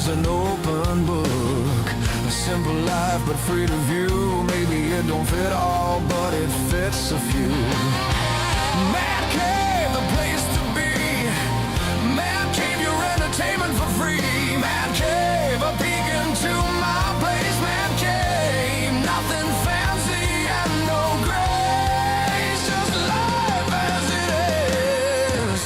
is an open book. A simple life but free to view. Maybe it don't fit all, but it fits a few. Man Cave, the place to be. Man Cave, your entertainment for free. Man Cave, a peek into my place. Man Cave, nothing fancy and no grace, just life as it is.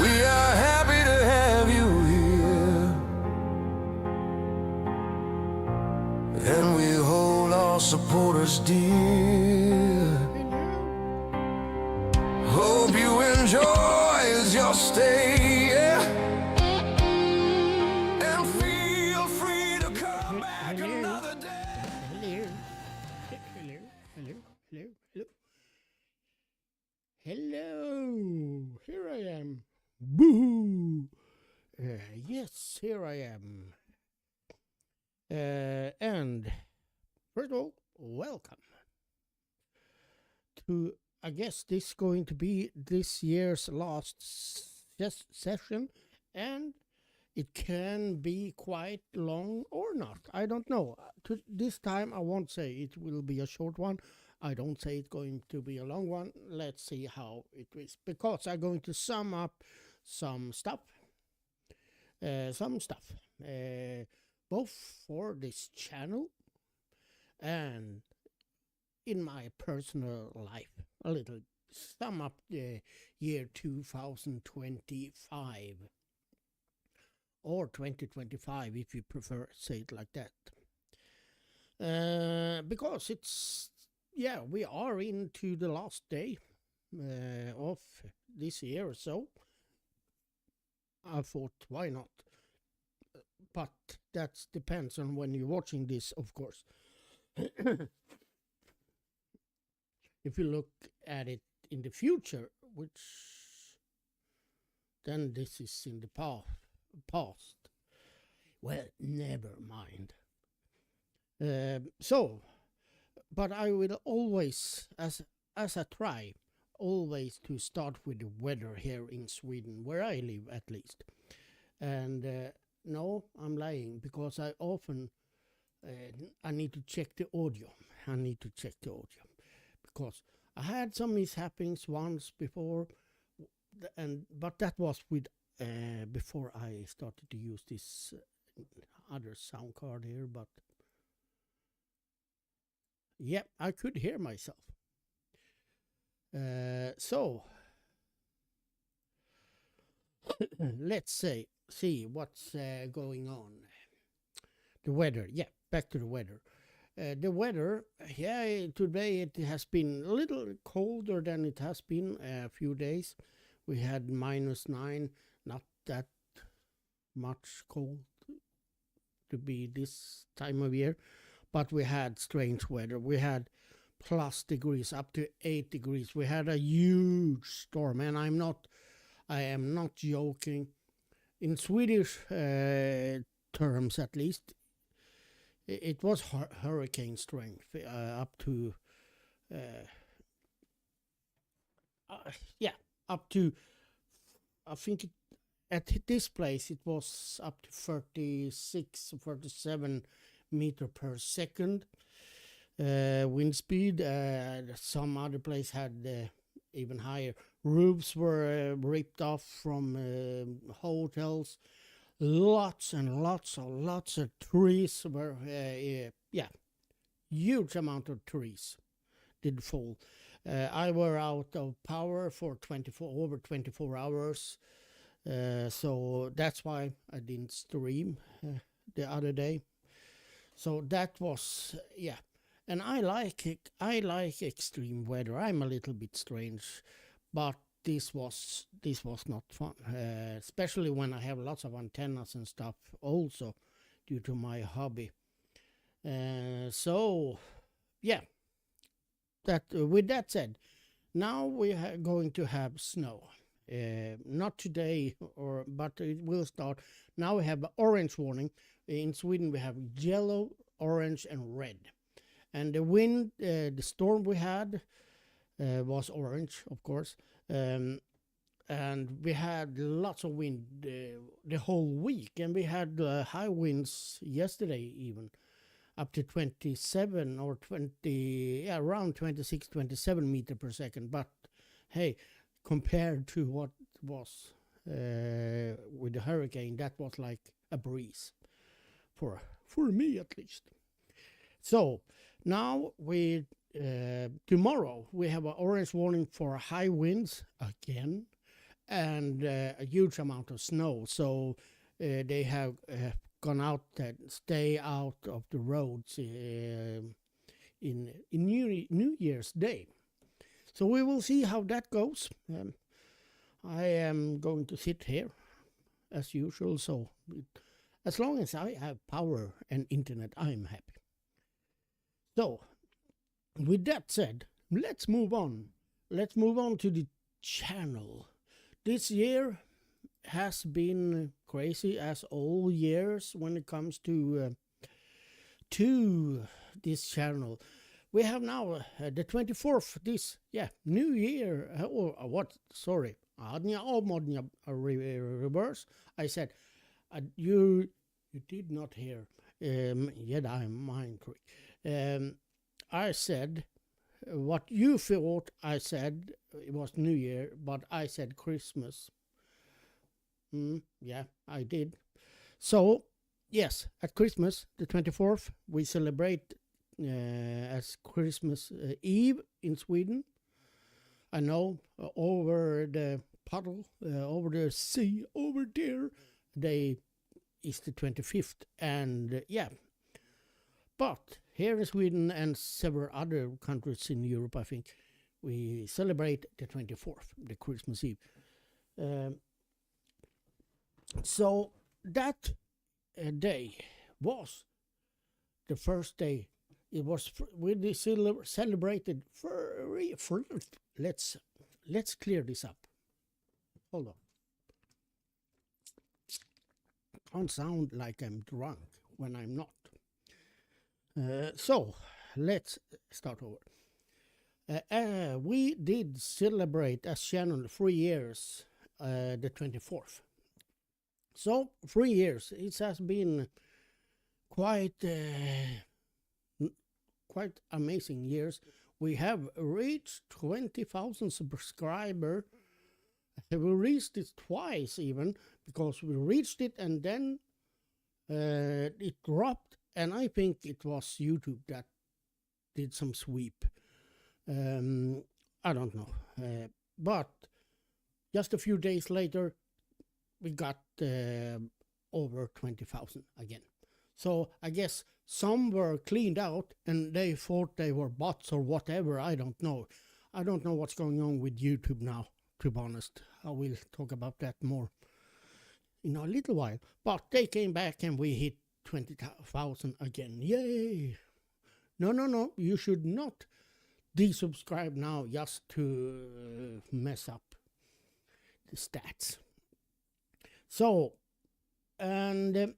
We are happy to have you here, and we hold our supporters dear. Hope you enjoy your stay, yeah. And feel free to come back another day. Hello, here I am. Boo! Yes, here I am. And first of all, welcome to, I guess this is going to be this year's last session, and it can be quite long or not. I don't know. This time I won't say it will be a short one. I don't say it's going to be a long one. Let's see how it is, because I'm going to sum up some stuff. Both for this channel and in my personal life. A little sum up the year 2025. Or 2025, if you prefer, say it like that. Because it's, yeah, we are into the last day of this year or so. I thought, why not? But that depends on when you're watching this, of course. If you look at it in the future, which then this is in the past. Well, never mind. But I will always, as I try, always to start with the weather here in Sweden, where I live at least. And no, I'm lying, because I often I need to check the audio. Because I had some mishappenings once before, but that was with before I started to use this other sound card here. But yeah, I could hear myself. So let's see what's going on. The weather, yeah, back to the weather. The weather, yeah, today it has been a little colder than it has been a few days. We had -9, not that much cold to be this time of year, but we had strange weather. We had plus degrees, up to 8 degrees. We had a huge storm, and I am not joking. In Swedish terms, at least, it was hurricane strength, up to up to, I think at this place it was up to 36 or 37 meter per second wind speed. Some other place had even higher. Roofs were ripped off from hotels. Lots and lots of trees were, huge amount of trees did fall. I were out of power for over 24 hours, so that's why I didn't stream the other day. So that was, and I like extreme weather. I'm a little bit strange, but this was not fun, especially when I have lots of antennas and stuff also due to my hobby. So yeah, that with that said, now we are going to have snow. Not today, but it will start. Now we have orange warning. In Sweden, we have yellow, orange, and red. And the wind, the storm we had was orange, of course. And we had lots of wind the whole week. And we had high winds yesterday, even up to 27 or 20, yeah, around 26, 27 meter per second. But hey, compared to what was with the hurricane, that was like a breeze for me at least. So now we tomorrow we have an orange warning for high winds again and a huge amount of snow. So they have gone out and stay out of the roads in New Year's Day. So we will see how that goes. I am going to sit here as usual. So as long as I have power and internet, I'm happy. So with that said, let's move on. Let's move on to the channel. This year has been crazy as all years when it comes to this channel. We have now the 24th, this, New Year, or what, sorry, reverse. I said, you did not hear, yet I'm mind trick. I said, what you thought I said, it was New Year, but I said Christmas. Yeah, I did. So, yes, at Christmas, the 24th, we celebrate as Christmas Eve in Sweden. I know over the puddle, over the sea, over there, is the 25th. And but here in Sweden and several other countries in Europe, I think, we celebrate the 24th, the Christmas Eve. So that day was the first day. It was we celebrated. Let's clear this up. Hold on. Can't sound like I'm drunk when I'm not. So let's start over. We did celebrate as channel 3 years, the 24th. So 3 years. It has been quite amazing years. We have reached 20,000 subscribers. We reached it twice even, because we reached it and then it dropped, and I think it was YouTube that did some sweep. I don't know. But just a few days later, we got over 20,000 again. So I guess some were cleaned out and they thought they were bots or whatever. I don't know. I don't know what's going on with YouTube now, to be honest. I will talk about that more in a little while. But they came back and we hit 20,000 again. Yay! No. You should not desubscribe now just to mess up the stats. So, and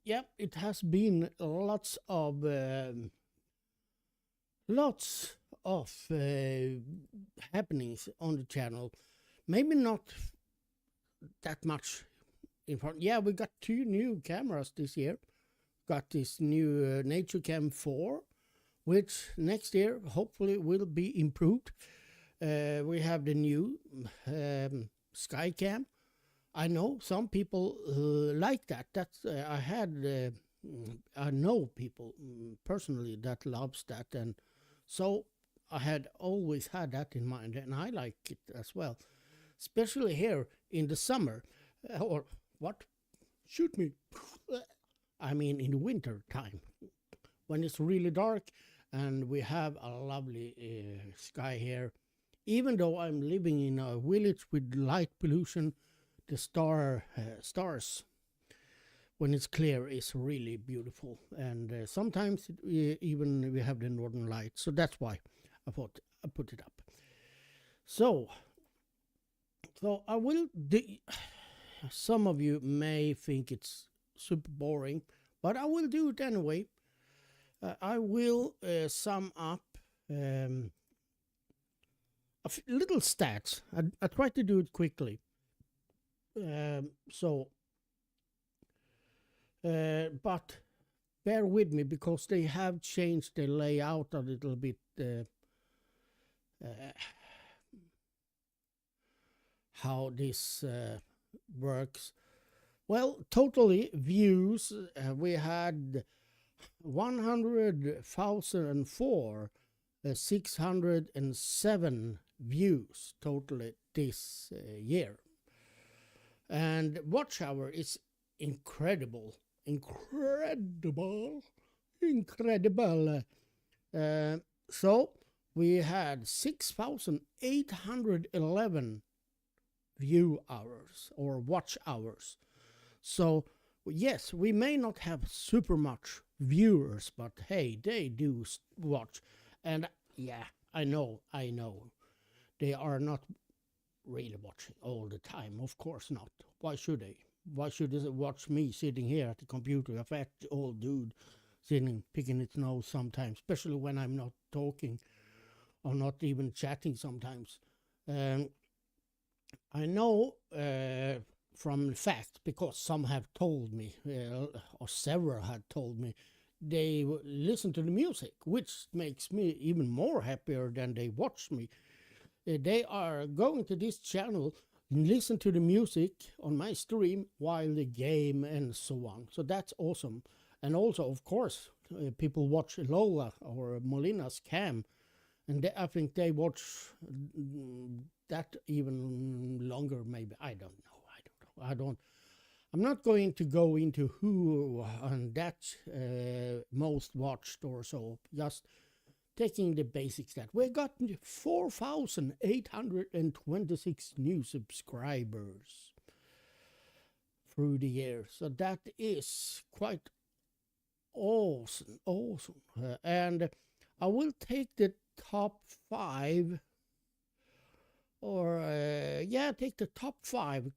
it has been lots of happenings on the channel. Maybe not that much in front. Yeah, we got 2 new cameras this year. Got this new Nature Cam 4, which next year hopefully will be improved. We have the new Sky Cam. I know some people like that. That's I know people personally that loves that, and so I had always had that in mind, and I like it as well, especially here in the summer, or what? Shoot me! I mean, in the winter time, when it's really dark, and we have a lovely sky here. Even though I'm living in a village with light pollution, the stars when it's clear is really beautiful, and sometimes even we have the northern lights. So that's why I thought I put it up. So I will. Some of you may think it's super boring, but I will do it anyway. I will sum up little stats. I try to do it quickly. But bear with me because they have changed the layout a little bit. How this works. Well, totally views, we had 100,004, 607 views totally this year. And watch hour is incredible. So we had 6,811 view hours or watch hours. So yes, we may not have super much viewers, but hey, they do watch. And yeah, I know they are not really watching all the time. Of course not. Why should they? Why should they watch me sitting here at the computer, a fat old dude sitting picking its nose sometimes, especially when I'm not talking or not even chatting sometimes. I know from the fact, because some have told me, or several had told me, they listen to the music, which makes me even more happier than they watch me. They are going to this channel and listen to the music on my stream while the game and so on. So that's awesome. And also, of course, people watch Lola or Molina's cam, and I think they watch that even longer, maybe. I don't know. I'm not going to go into who on that most watched or so. Just taking the basics that we got 4,826 new subscribers through the year. So that is quite awesome. And I will take the top 5, or take the top 5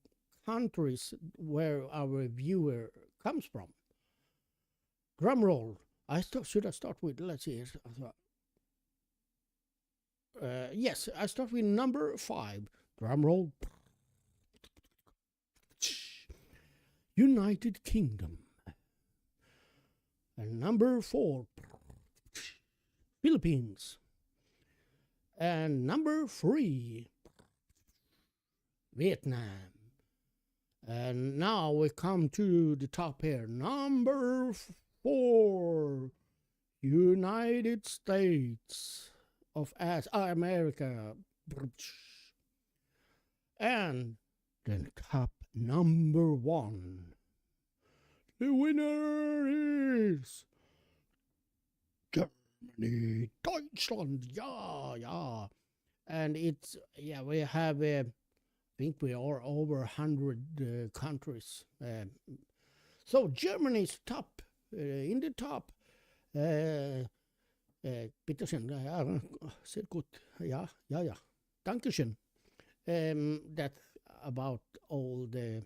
countries where our viewer comes from. Drum roll. Should I start with? Let's see. Yes, I start with number 5. Drum roll. United Kingdom. And number 4. Philippines. And number 3. Vietnam. And now we come to the top here. Number 4. United States of America. And the top number 1. The winner is Germany, Deutschland. Yeah. And it's, we have, I think we are over 100 countries. So Germany is top, in the top. Bitteschön, sehr gut. Ja. Dankeschön. That's about all the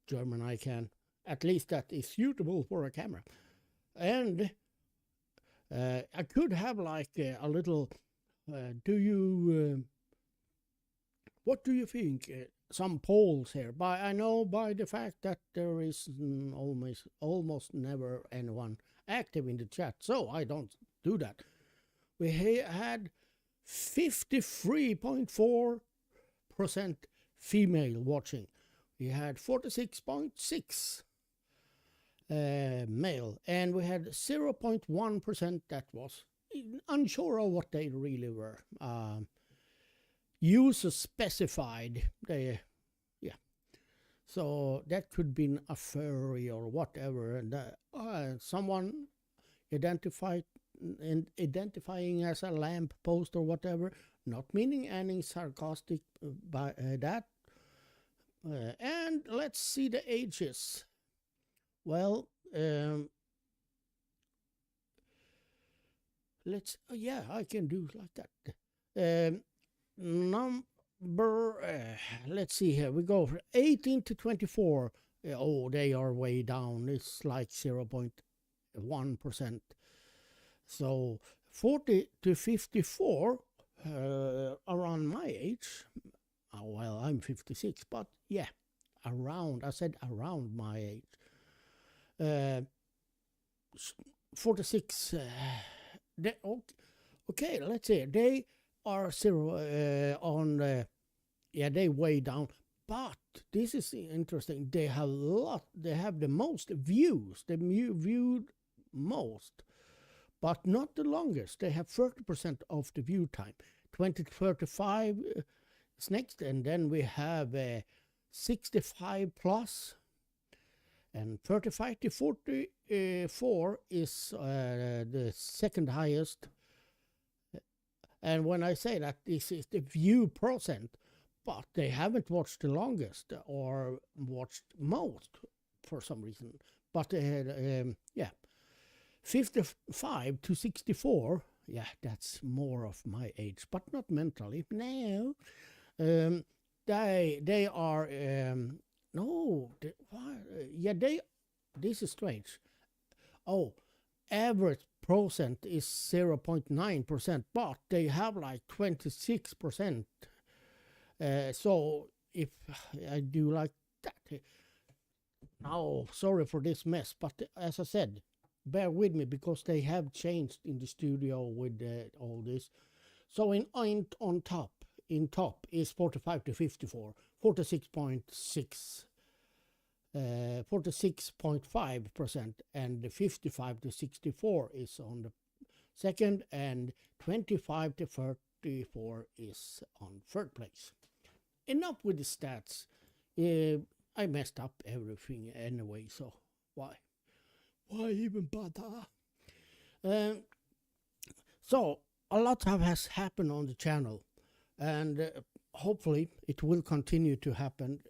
German I can. At least that is suitable for a camera. And I could have like a little, what do you think? Some polls here. I know by the fact that there is almost never anyone active in the chat, so I don't do that. We had 53.4% female watching. We had 46.6 male, and we had 0.1% that was unsure of what they really were. User specified. So that could be a furry or whatever, and someone identifying as a lamp post or whatever, not meaning any sarcastic by that. And let's see the ages. Well, yeah, I can do like that. Number, let's see here. We go from 18 to 24. Oh, they are way down. It's like 0.1%. So 40 to 54, around my age. Well, I'm 56, but yeah, around. I said around my age. 46. Okay, let's see. They are zero on. Yeah, they way down. But this is interesting. They have a lot. They have the most views. They viewed most, but not the longest. They have 30% of the view time. 20 to 35 is next, and then we have 65 plus, and 35 to 44 is the second highest. And when I say that, this is the view percent, but they haven't watched the longest or watched most for some reason. But they had, 55 to 64, yeah, that's more of my age, but not mentally. No, they are, this is strange. Oh, average percent is 0.9%, but they have like 26%. So if I do like that, now sorry for this mess, but as I said, bear with me because they have changed in the studio with all this. So on top is 45 to 54, 46.6. 46.5%, and the 55 to 64 is on the second, and 25 to 34 is on third place. Enough with the stats. I messed up everything anyway, so why even bother? So a lot has happened on the channel, and hopefully it will continue to happen.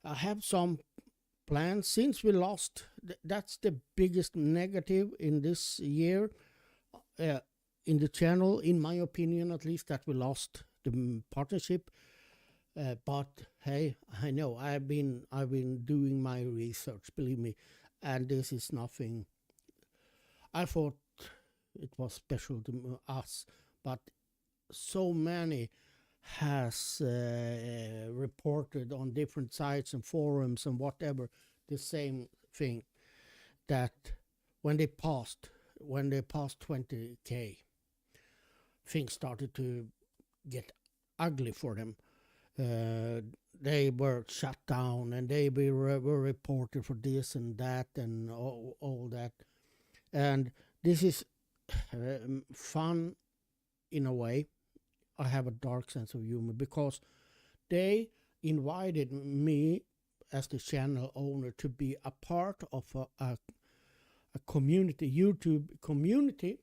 I have some plans since we lost. That's the biggest negative in this year in the channel, in my opinion, at least, that we lost the partnership. But hey, I know I've been doing my research, believe me, and this is nothing. I thought it was special to us, but so many has reported on different sites and forums and whatever the same thing, that when they passed 20k, things started to get ugly for them. They were shut down, and they were reported for this and that and all that. And this is fun in a way. I have a dark sense of humor because they invited me as the channel owner to be a part of a community, YouTube community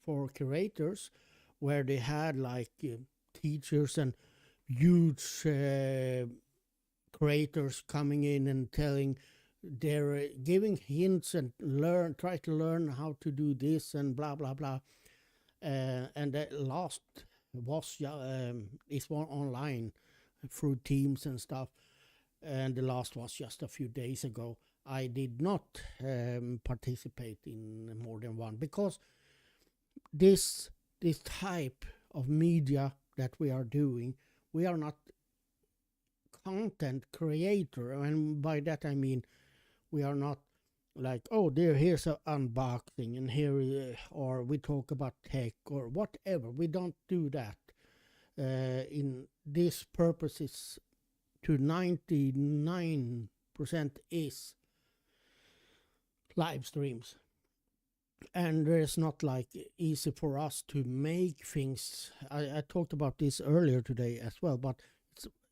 for creators, where they had like teachers and huge creators coming in and telling, they're giving hints and try to learn how to do this and blah blah blah. And the last was is one online through Teams and stuff, and the last was just a few days ago. I did not participate in more than one because this type of media that we are doing, we are not content creator, and by that I mean we are not like, oh, here's an unboxing, and here or we talk about tech or whatever. We don't do that. In this purposes, to 99% is live streams, and it's not like easy for us to make things. I talked about this earlier today as well, but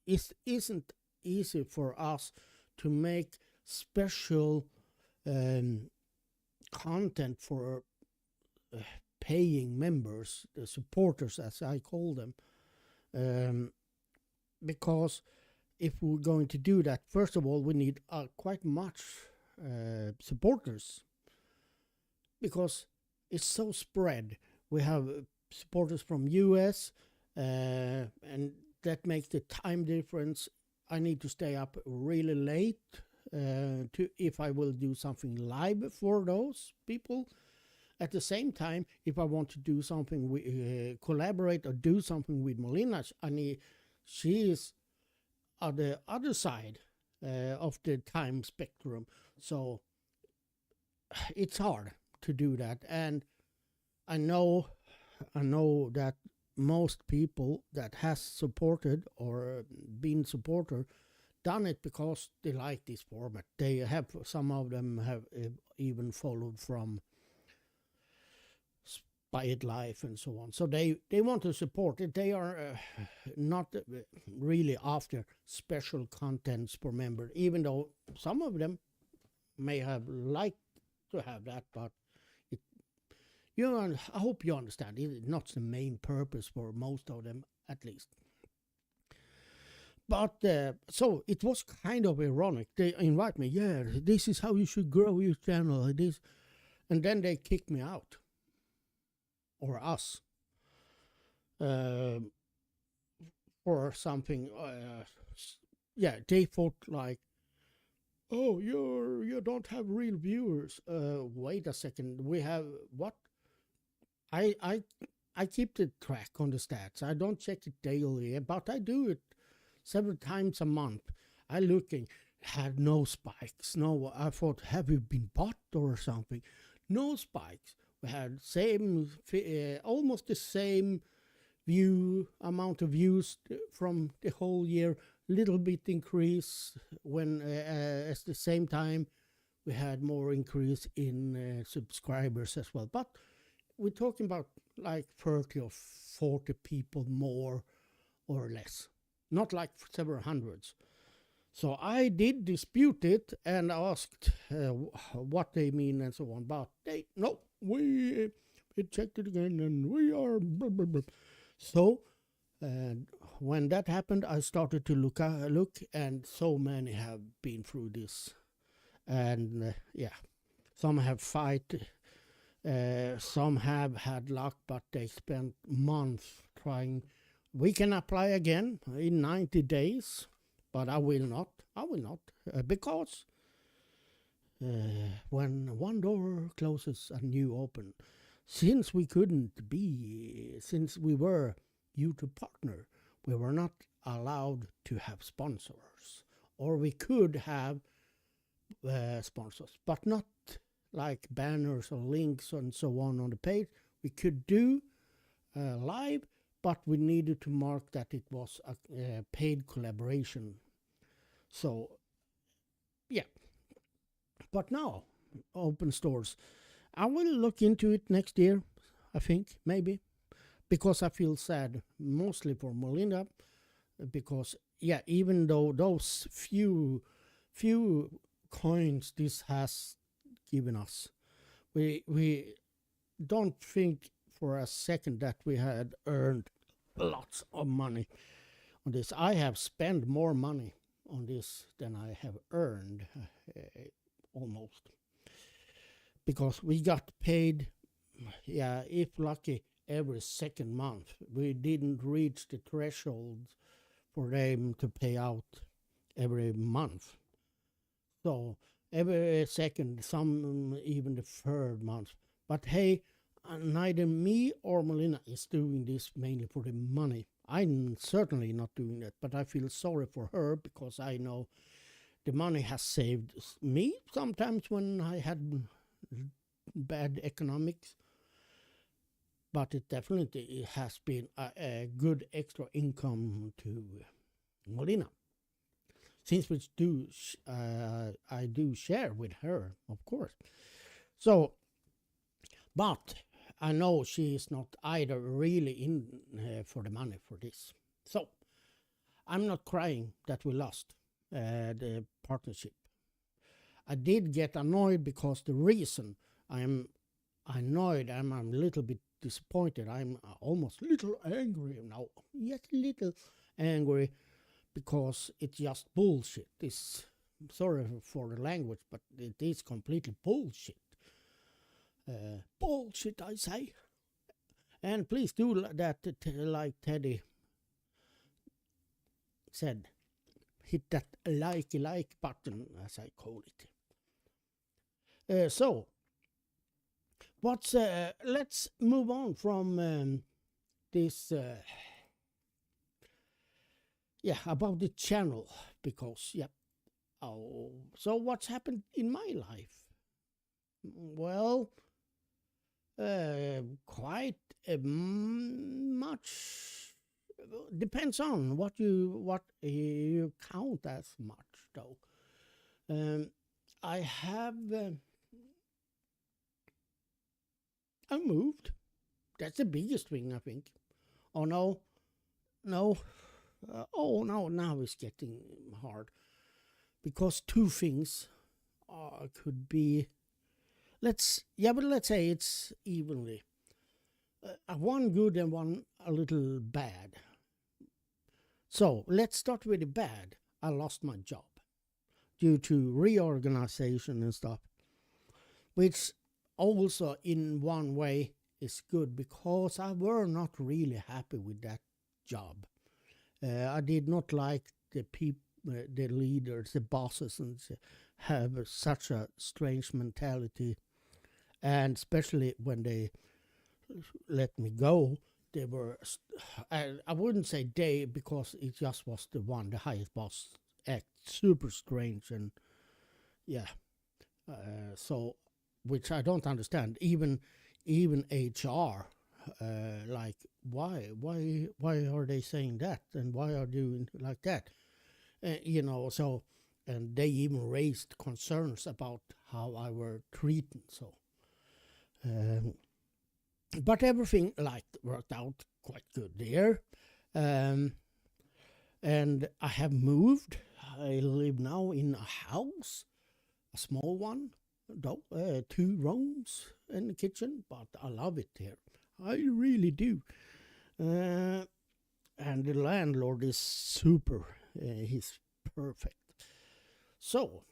it isn't easy for us to make special content for paying members, the supporters as I call them, because if we're going to do that, first of all, we need quite much supporters, because it's so spread. We have supporters from US, and that makes the time difference. I need to stay up really late to if I will do something live for those people. At the same time, if I want to do something, collaborate or do something with Molina, she is on the other side of the time spectrum. So it's hard to do that. And I know that most people that has supported or been supporter done it because they like this format. They have, some of them have even followed from SpiedLife and so on. So they want to support it. They are not really after special contents per member, even though some of them may have liked to have that, but I hope you understand, it's not the main purpose for most of them, at least. But so it was kind of ironic. They invite me, yeah, this is how you should grow your channel, this, and then they kick me out, or us, for something. Yeah, they thought like, oh, you don't have real viewers. Wait a second, we have what? I keep the track on the stats. I don't check it daily, but I do it several times a month. I looking, had no spikes. No, I thought, have you been bought or something? No spikes. We had almost the same amount of views from the whole year. Little bit increase when at the same time we had more increase in subscribers as well. But we're talking about like 30 or 40 people more or less, not like several hundreds. So I did dispute it and asked what they mean and so on, but we checked it again and we are blah, blah, blah. So when that happened, I started to look, and so many have been through this, and some have fight. Some have had luck, but they spent months trying. We can apply again in 90 days, but I will not. Because when one door closes, a new open. Since we were YouTube partner, we were not allowed to have sponsors, or we could have sponsors, but not like banners or links and so on the page. We could do live, but we needed to mark that it was a paid collaboration. So, yeah. But now, open stores. I will look into it next year, I think, maybe. Because I feel sad, mostly for Melinda. Because, even though those few coins this has given us, we don't think for a second that we had earned lots of money on this. I have spent more money on this than I have earned, almost, because we got paid, if lucky, every second month. We didn't reach the threshold for them to pay out every month. So every second, some even the third month. But hey, neither me or Melina is doing this mainly for the money. I'm certainly not doing that, but I feel sorry for her because I know the money has saved me sometimes when I had bad economics. But it definitely has been a good extra income to Melina. Since we do, I do share with her, of course. So, but I know she is not either really in for the money for this. So, I'm not crying that we lost the partnership. I did get annoyed because the reason I'm annoyed, I'm a little bit disappointed. I'm almost a little angry now. Yes, little angry, because it's just bullshit. It's sorry for the language, but it is completely bullshit. Bullshit, I say. And please do that, like Teddy said. Hit that like button, as I call it. So, let's move on from this. About the channel, because so what's happened in my life? Well, quite much. Depends on what you count as much, though. I have I moved. That's the biggest thing, I think. Oh no, no. Now it's getting hard, because two things could be. Let's say it's evenly. One good and one a little bad. So let's start with the bad. I lost my job due to reorganization and stuff, which also in one way is good, because I were not really happy with that job. I did not like the people, the leaders, the bosses, and have such a strange mentality. And especially when they let me go, they were, I wouldn't say they, because it just was the highest boss, act super strange. And so, which I don't understand. Even HR, like, why are they saying that, and why are they doing like that? So, and they even raised concerns about how I were treated. So, but everything worked out quite good there. And I have moved. I live now in a house, a small one, though, 2 rooms and a kitchen, but I love it here. I really do. And the landlord is super. He's perfect. So,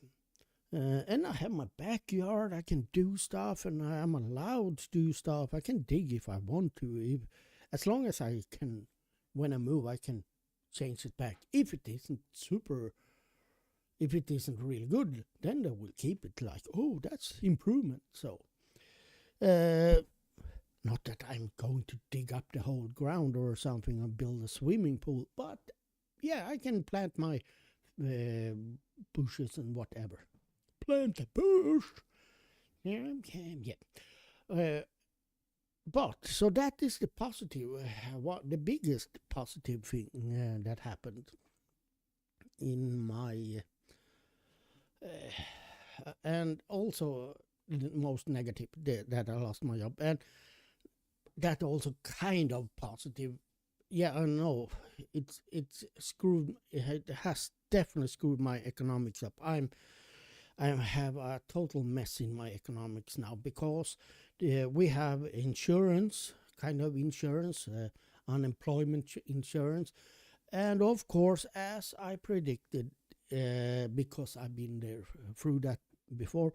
and I have my backyard. I can do stuff, and I'm allowed to do stuff. I can dig if I want to. As long as I can, when I move, I can change it back. If it isn't really good, then they will keep it like, oh, that's improvement. So, not that I'm going to dig up the whole ground or something and build a swimming pool, but yeah, I can plant my bushes and whatever. Plant a bush. Yeah. But so that is the positive. What the biggest positive thing that happened in my, and also the most negative, that I lost my job, and that also kind of positive. Yeah, I know it's screwed. It has definitely screwed my economics up. I have a total mess in my economics now, because we have insurance, unemployment insurance, and of course, as I predicted, because I've been there through that before,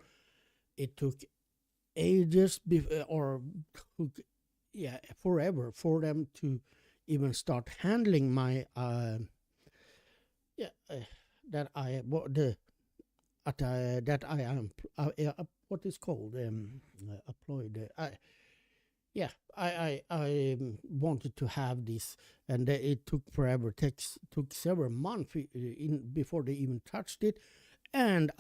it took ages forever for them to even start handling my that I am what is called employed. I wanted to have this, and it took forever. Took several months before they even touched it, and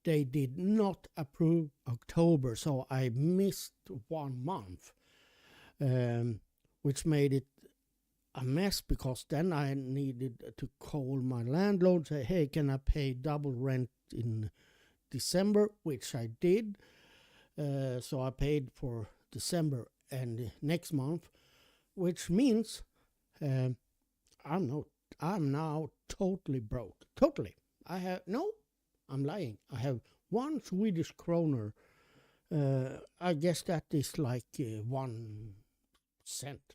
they did not approve October, so I missed 1 month, which made it a mess, because then I needed to call my landlord, say, hey, can I pay double rent in December, which I did. So I paid for December and next month, which means I'm now totally broke. Totally. I'm lying. I have 1 Swedish kroner. I guess that is like 1 cent.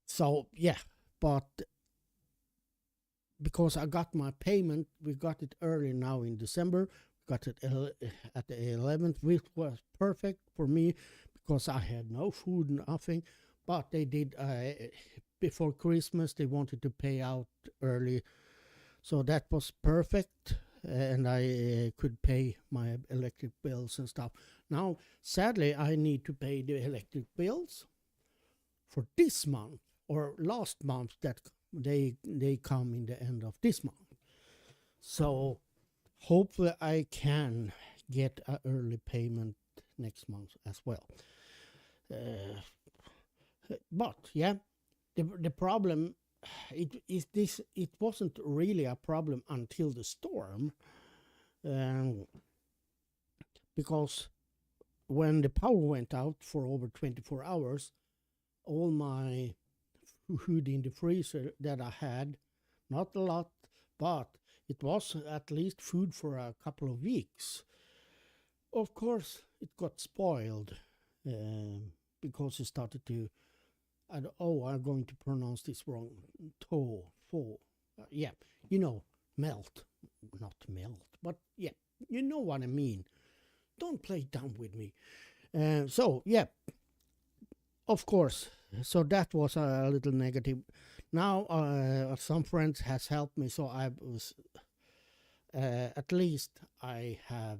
So yeah, but because I got my payment, we got it early now in December. Got it at the 11th, which was perfect for me because I had no food, nothing. But they did before Christmas. They wanted to pay out early, so that was perfect, and I could pay my electric bills and stuff. Now, sadly, I need to pay the electric bills for this month or last month. That they come in the end of this month. So hopefully I can get an early payment next month as well. But yeah, the problem it wasn't really a problem until the storm, because when the power went out for over 24 hours, all my food in the freezer that I had, not a lot, but it was at least food for a couple of weeks. Of course, it got spoiled because it started to, I'm going to pronounce this wrong, yeah, melt, not melt, but yeah, you know what I mean. Don't play dumb with me. So, yeah, of course, so that was a little negative. Now, some friends has helped me, so I was, at least I have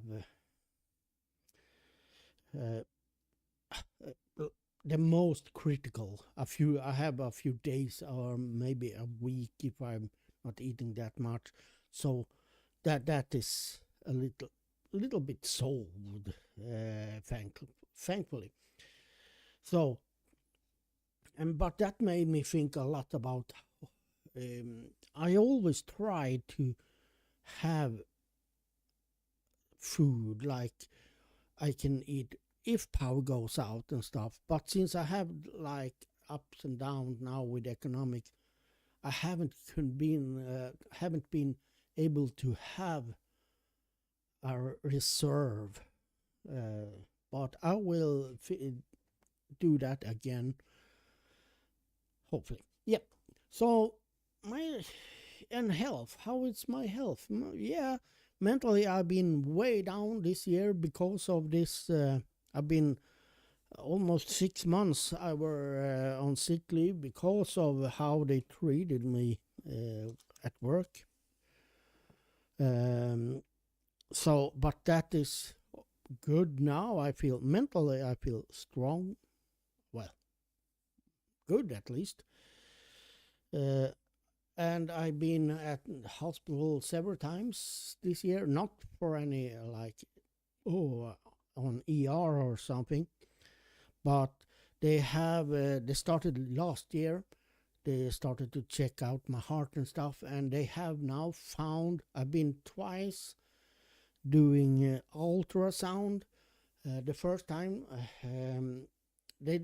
the most critical. I have a few days or maybe a week if I'm not eating that much. So that is a little bit solved, thankfully. So, but that made me think a lot about. I always try to have food like I can eat if power goes out and stuff. But since I have like ups and downs now with economic, I haven't been able to have a reserve. But I will do that again, hopefully. Yep. So health. How is my health? Yeah, mentally I've been way down this year because of this. I've been almost 6 months. I were on sick leave because of how they treated me at work. So, but that is good now. I feel mentally, I feel strong. Well, good at least. And I've been at hospital several times this year, not for any on ER or something, but they started last year. They started to check out my heart and stuff, and they have now found, I've been twice doing ultrasound. The first time they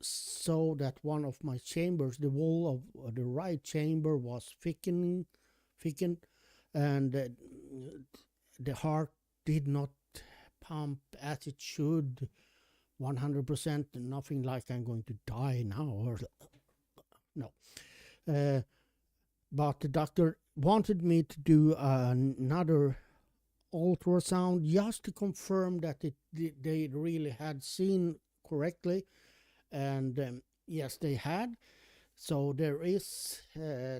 saw that one of my chambers, the wall of the right chamber, was thickened, and the heart did not pump as it should 100%. Nothing like I'm going to die now or no. But the doctor wanted me to do another ultrasound just to confirm that they really had seen correctly, and yes, they had. So there is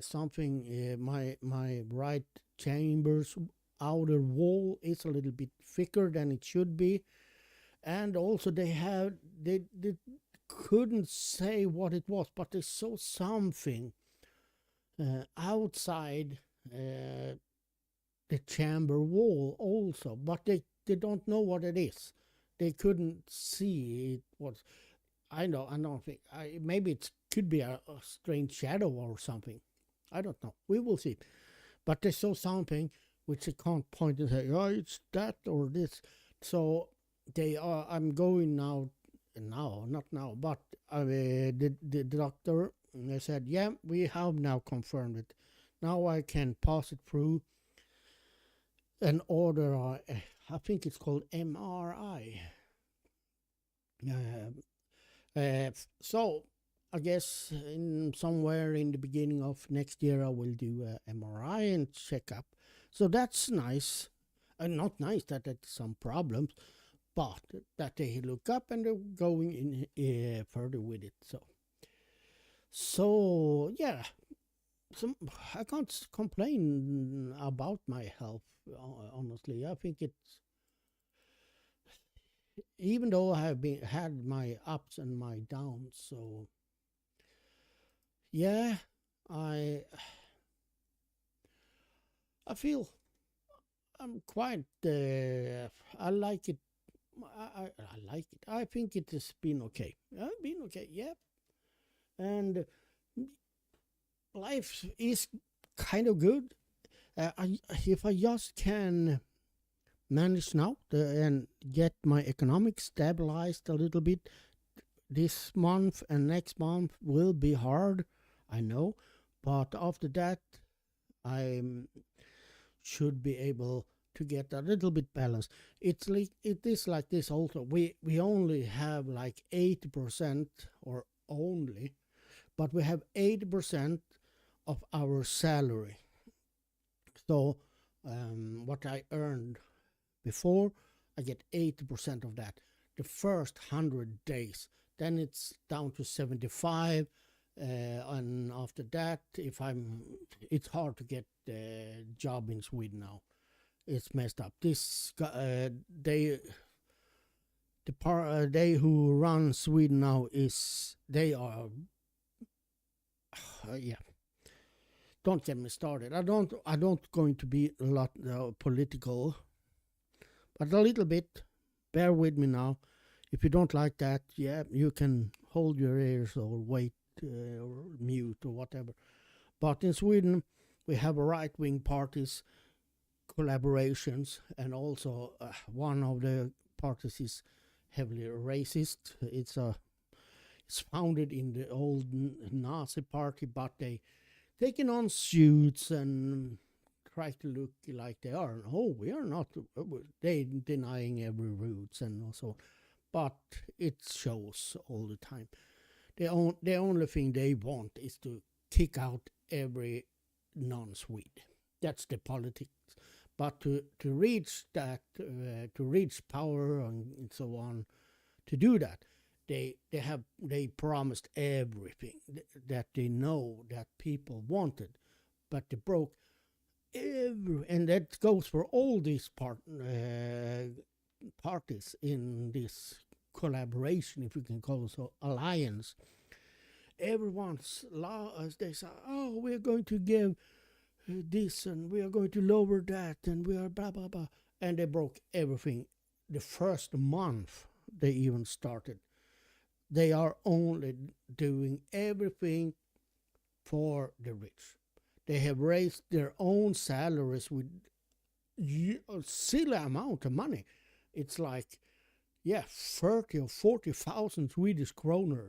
something. My right chamber's outer wall is a little bit thicker than it should be, and also they couldn't say what it was, but they saw something outside the chamber wall also, but they don't know what it is. They couldn't see it was. I don't think. Maybe it could be a strange shadow or something. I don't know. We will see. But they saw something which they can't point and say, oh, it's that or this. So they are. I'm going now. Not now, but the doctor, they said, yeah, we have now confirmed it. Now I can pass it through and order, I think it's called MRI. So I guess in somewhere in the beginning of next year I will do a MRI and check up. So that's nice. Not nice that there's some problems, but that they look up and they're going in further with it. So yeah, I can't complain about my health. Honestly, I think it's, even though I have been had my ups and my downs. So yeah, I I feel I'm quite. I like it. I like it. I think it has been okay. Been okay. Yeah, and life is kind of good. If I just can manage now and get my economics stabilized a little bit, this month and next month will be hard, I know, but after that, I should be able to get a little bit balanced. It is like this also. We only have like 80% or only, but we have 80% of our salary. So what I earned before, I get 80% of that. The first 100 days, then it's down to 75, and after that, it's hard to get a job in Sweden now. It's messed up. They who run Sweden now they are, yeah. Don't get me started. I don't going to be a lot political, but a little bit. Bear with me now. If you don't like that, yeah, you can hold your ears or wait or mute or whatever. But in Sweden, we have right-wing parties, collaborations, and also one of the parties is heavily racist. It's founded in the old Nazi party, but they taking on suits and try to look like they are. No, we are not. They denying every roots and so on. But it shows all the time. The only thing they want is to kick out every non-Swede. That's the politics. But to reach that, to reach power and so on, to do that, they promised everything that they know that people wanted, but they broke and that goes for all these parties in this collaboration, if you can call it so, alliance. Everyone's they say, oh, we're going to give this and we are going to lower that and we are blah blah blah, and they broke everything. The first month they even started, they are only doing everything for the rich. They have raised their own salaries with a silly amount of money. It's like, 30 or 40,000 Swedish kroner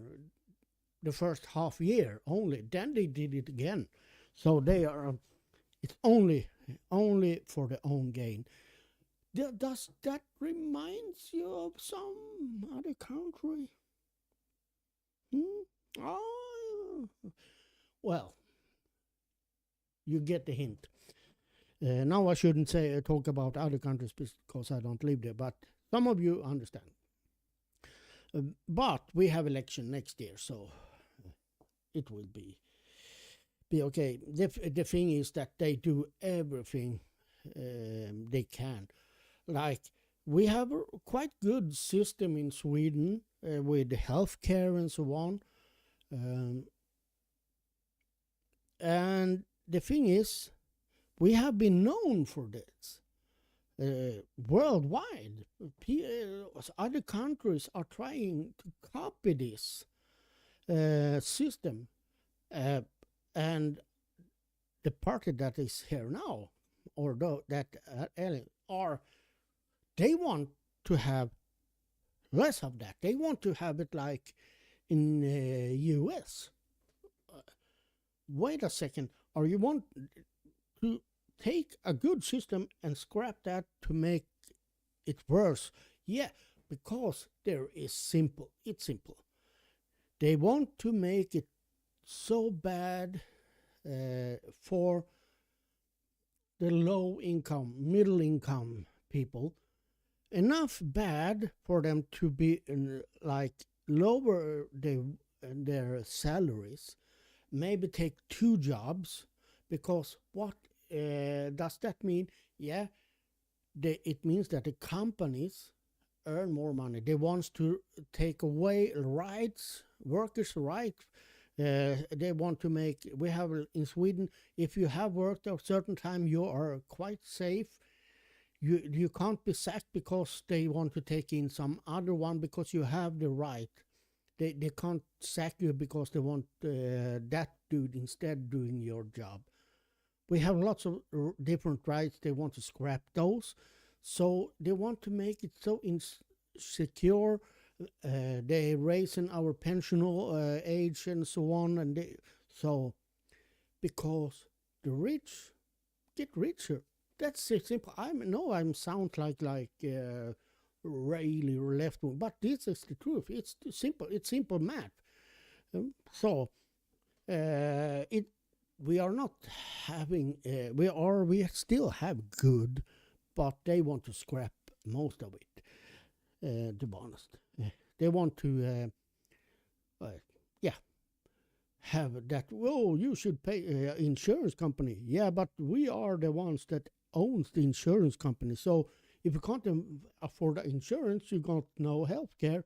the first half year only. Then they did it again. So they are, it's only for their own gain. Does that reminds you of some other country? Oh, well, you get the hint. Now I shouldn't talk about other countries because I don't live there, but some of you understand. But we have election next year, so it will be okay. The thing is that they do everything they can. Like, we have a quite good system in Sweden with healthcare and so on. And the thing is, we have been known for this worldwide. Other countries are trying to copy this system. And the party that is here now, or that they want to have less of that. They want to have it like in US. Wait a second. Or you want to take a good system and scrap that to make it worse? Yeah, because it's simple. They want to make it so bad for the low income, middle income people. Enough bad for them to be like lower their salaries, maybe take two jobs, because what does that mean? Yeah, it means that the companies earn more money. They want to take away rights, workers' rights. They want to make. We have in Sweden, if you have worked a certain time, you are quite safe. You can't be sacked because they want to take in some other one, because you have the right. They can't sack you because they want that dude instead doing your job. We have lots of different rights. They want to scrap those. So they want to make it so insecure. They raising our pensional age and so on. And so because the rich get richer. That's it, simple. I know I sound like really left wing, but this is the truth. It's simple. It's simple math. We are not having. We still have good, but they want to scrap most of it. To be honest, they want to. Have that. Oh, you should pay insurance company. Yeah, but we are the ones that owns the insurance company. So if you can't afford the insurance, you got no health care.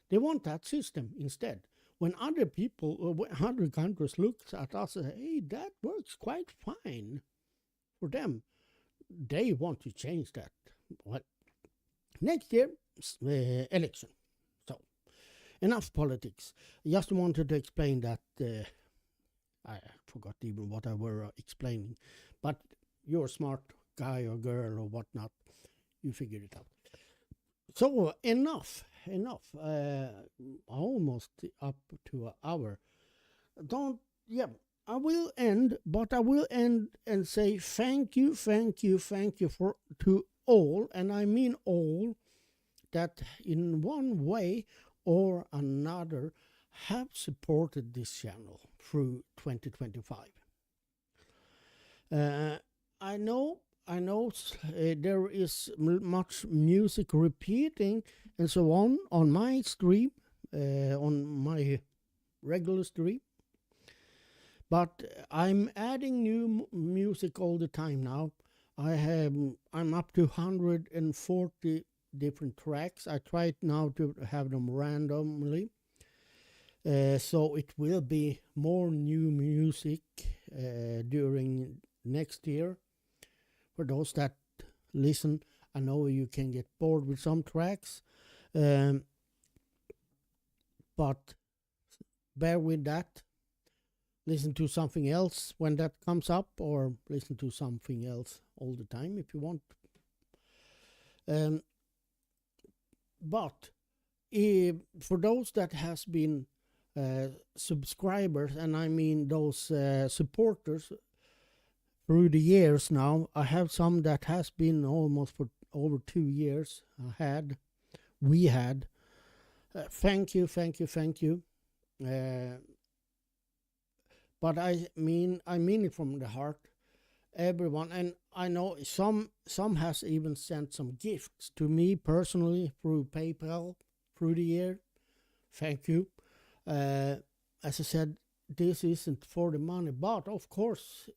They want that system instead. When other people, other countries look at us and say, hey, that works quite fine for them, they want to change that. Well, next year, election. So, enough politics. Just wanted to explain that. I forgot even what I were explaining. But you're a smart guy or girl or whatnot. You figured it out. So enough. Almost up to an hour. I will end, but I will end and say thank you to all, and I mean all, that in one way or another have supported this channel through 2025. I know there is much music repeating and so on my stream, on my regular stream. But I'm adding new music all the time now. I'm up to 140 different tracks. I tried now to have them randomly. So it will be more new music during next year. For those that listen, I know you can get bored with some tracks, but bear with that. Listen to something else when that comes up, or listen to something else all the time if you want. But for those that has been subscribers, and I mean those supporters through the years now, I have some that has been almost for over 2 years. We had. Thank you. But I mean it from the heart, everyone. And I know some has even sent some gifts to me personally through PayPal through the year. Thank you. As I said, this isn't for the money, but of course,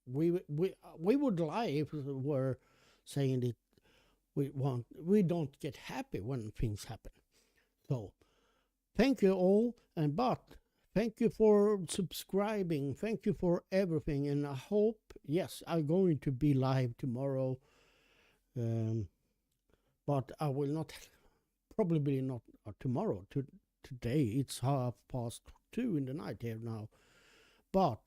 we would lie if we were saying that we don't get happy when things happen. So thank you all, but thank you for subscribing. Thank you for everything, and I hope, yes, I'm going to be live tomorrow, but I will not. Probably not tomorrow. Today it's 2:30 in the night here now. But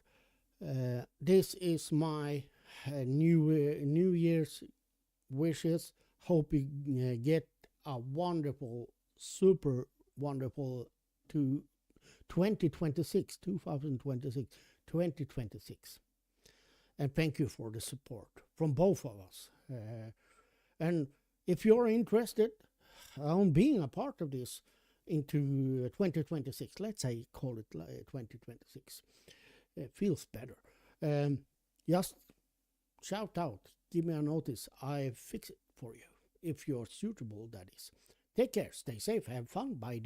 this is my New Year's wishes. Hope you get a wonderful, super wonderful 2026. And thank you for the support from both of us. And if you're interested on being a part of this, into 2026. Let's say call it 2026. It feels better. Just shout out, give me a notice. I fix it for you if you're suitable. That is. Take care, stay safe, have fun. Bye.